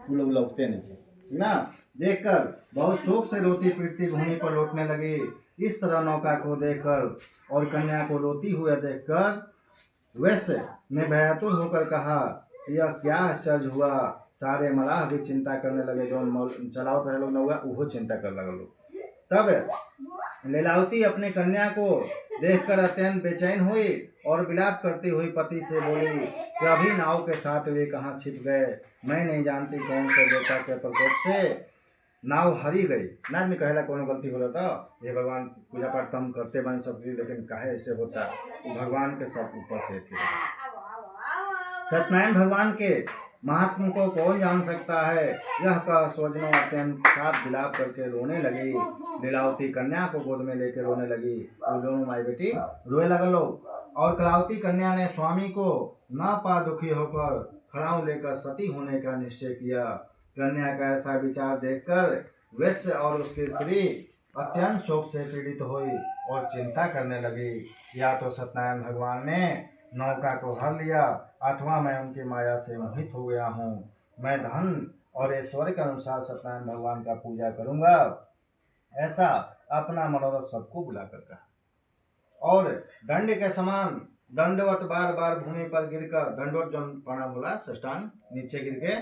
वो लोग लौटते नहीं थे, ठीक ना। देखकर बहुत शोक से रोती पीटती भूमि पर लौटने लगी। इस तरह नौका को देखकर और कन्या को रोती हुए देखकर वैश्य ने भयातुर होकर कहा, यह क्या आश्चर्य हुआ। सारे मलाह भी चिंता करने लगे, जो चलाओ पहले लोग न हुआ वो चिंता कर लगे लोग। तब लीलावती अपने कन्या को देखकर अत्यंत बेचैन हुई और विलाप करती हुई पति से बोली कि अभी नाव के साथ वे कहाँ छिप गए। मैं नहीं जानती कौन से देवता के प्रकोप से नाव हरी गई। नाथ में कहला कौन गलती हो था, ये भगवान पूजा पाठ तम करते बन सब, लेकिन काहे ऐसे होता, भगवान के सब ऊपर से थे। सत्यनारायण भगवान के महात्म को कौन जान सकता है। यह कह स्वजनों अत्यंत साथ विलाप करके रोने लगी। लीलावती कन्या को गोद में लेकर रोने लगी। वो दोनों माई बेटी रोए लगे लोग। और कलावती कन्या ने स्वामी को न पा दुखी होकर खड़ाऊ लेकर सती होने का निश्चय किया। कन्या का ऐसा विचार देखकर वैश्य और उसकी स्त्री अत्यंत शोक से पीड़ित हुई और चिंता करने लगी। या तो सत्यनारायण भगवान ने नौका को हर लिया अथवा मैं उनकी माया से मोहित हो गया हूँ। मैं धन और ऐश्वर्य के अनुसार सत्यनारायण भगवान का पूजा करूंगा, ऐसा अपना मनोरथ सबको बुलाकर कहा। और दंड के समान दंडवत बार बार भूमि पर गिरकर, दंडवत जो प्रणाम बोला, सष्टांग नीचे गिर के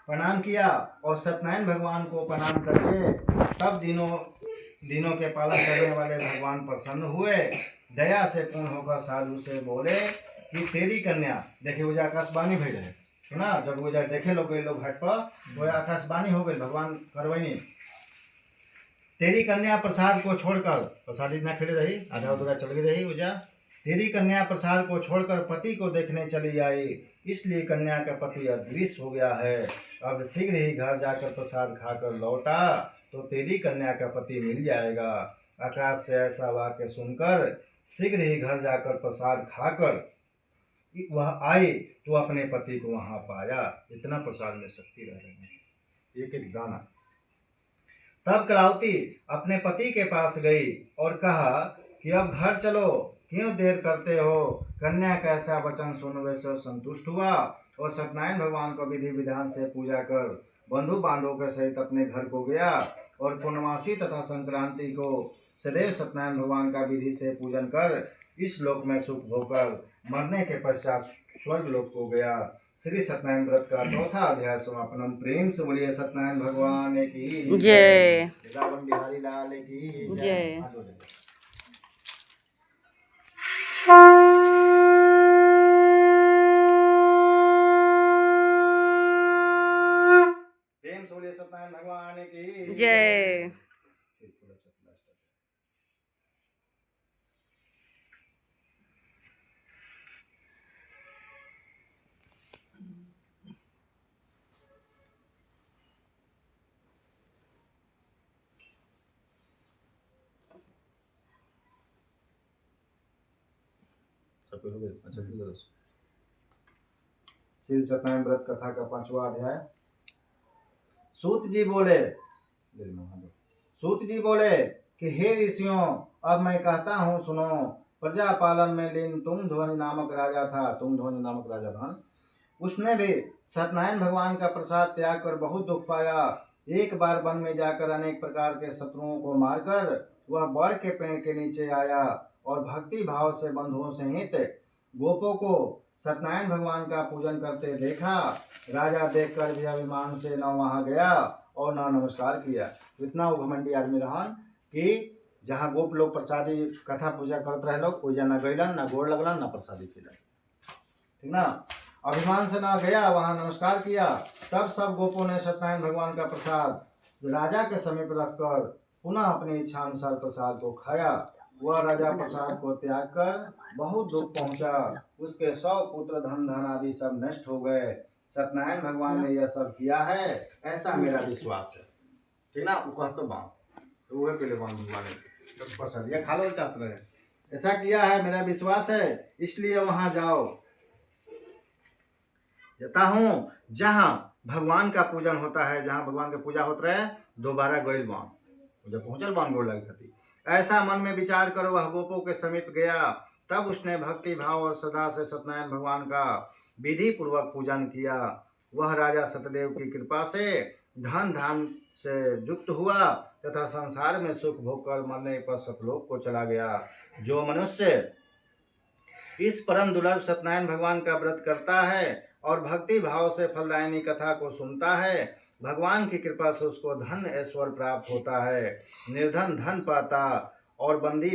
प्रणाम किया और सत्यनारायण भगवान को प्रणाम करके तब दिनों के पालन करने वाले भगवान प्रसन्न हुए। दया से पूर्ण होकर साधु से बोले कि तेरी कन्या, देखिए वो आकाशवाणी भेजे है ना, जब वो देखे लोग घाट पर वो आकाशवाणी हो गई, भगवान करवैनी, तेरी कन्या प्रसाद को छोड़कर, प्रसाद इतना खड़ी रही, आधा अधूरा चल गई रही उजा, तेरी कन्या प्रसाद को छोड़कर पति को देखने चली आई, इसलिए कन्या का पति अदृश्य हो गया है। अब शीघ्र ही घर जाकर प्रसाद खाकर लौटा तो तेरी कन्या का पति मिल जाएगा। आकाश से ऐसा वाक्य सुनकर शीघ्र ही घर जाकर प्रसाद खाकर वह आई तो अपने पति को वहां पाया। इतना प्रसाद में शक्ति रह रही है, एक एक दाना। तब कलावती अपने पति के पास गई और कहा कि अब घर चलो, क्यों देर करते हो। कन्या का ऐसा वचन सुन वैश्य संतुष्ट हुआ और सत्यनारायण भगवान को विधि विधान से पूजा कर बंधु बांधवों के सहित अपने घर को गया और पूर्णमासी तथा संक्रांति को सदैव सत्यनारायण भगवान का विधि से पूजन कर इस लोक में सुख भोगकर मरने के पश्चात स्वर्ग लोक को गया। श्री सत्यनारायण व्रत का चौथा अध्याय समापनम। प्रेम से बोलिए सत्यनारायण भगवान की जय, वृंदावन बिहारी लाल की जय। प्रेम से बोलिए सत्यनारायण भगवान की जय। अच्छा, श्री सत्यनारायण व्रत कथा का 5वां अध्याय। सूत जी बोले कि हे ऋषियों, अब मैं कहता हूँ सुनो। प्रजा पालन में लीन तुंगध्वनि नामक राजा था। उसने भी सत्यनारायण भगवान का प्रसाद त्याग कर बहुत दुख पाया। एक बार वन में जाकर अनेक प्रकार के शत्रुओं को मारकर वह बड़ के पेड़ के नीचे आया और भक्ति भाव से बंधुओं सहित गोपों को सत्यनारायण भगवान का पूजन करते देखा। राजा देखकर भी अभिमान से न वहां गया और न नमस्कार किया। इतना वो घमंडी आदमी रहन कि जहाँ गोप लोग प्रसादी कथा पूजा करते रहे लोग, पूजा न गईलन, न गोड़ लगलन, न प्रसादी खिलन, ठीक ना। अभिमान से न गया, वहां नमस्कार किया। तब सब गोपों ने सत्यनारायण भगवान का प्रसाद राजा के समीप रखकर पुनः अपनी इच्छा अनुसार प्रसाद को खाया। वह राजा प्रसाद को त्याग कर बहुत दुख पहुंचा। उसके 100 पुत्र, धन आदि सब नष्ट हो गए। सत्यनारायण भगवान ने यह सब किया है, ऐसा मेरा विश्वास है, ठीक ना। वो कहते तो वह पहले भगवान प्रसाद खा लो चाहते रहे, ऐसा किया है, मेरा विश्वास है, इसलिए वहां जाओ। जाता हूँ जहाँ भगवान का पूजन होता है, जहाँ भगवान का पूजा होता है, दोबारा गईल बान जब पहुंचल बान गोड़ लगी थी। ऐसा मन में विचार कर वह गोपों के समीप गया। तब उसने भक्ति भाव और सदा से सत्यनारायण भगवान का विधि पूर्वक पूजन किया। वह राजा सतदेव की कृपा से धन धान से युक्त हुआ तथा संसार में सुख भोग कर मरने पर सतलोक को चला गया। जो मनुष्य इस परम दुर्लभ सत्यनारायण भगवान का व्रत करता है और भक्ति भाव से फलदायिनी कथा को सुनता है, भगवान की कृपा से उसको धन ऐश्वर्य प्राप्त होता है, निर्धन धन पाता और बंदी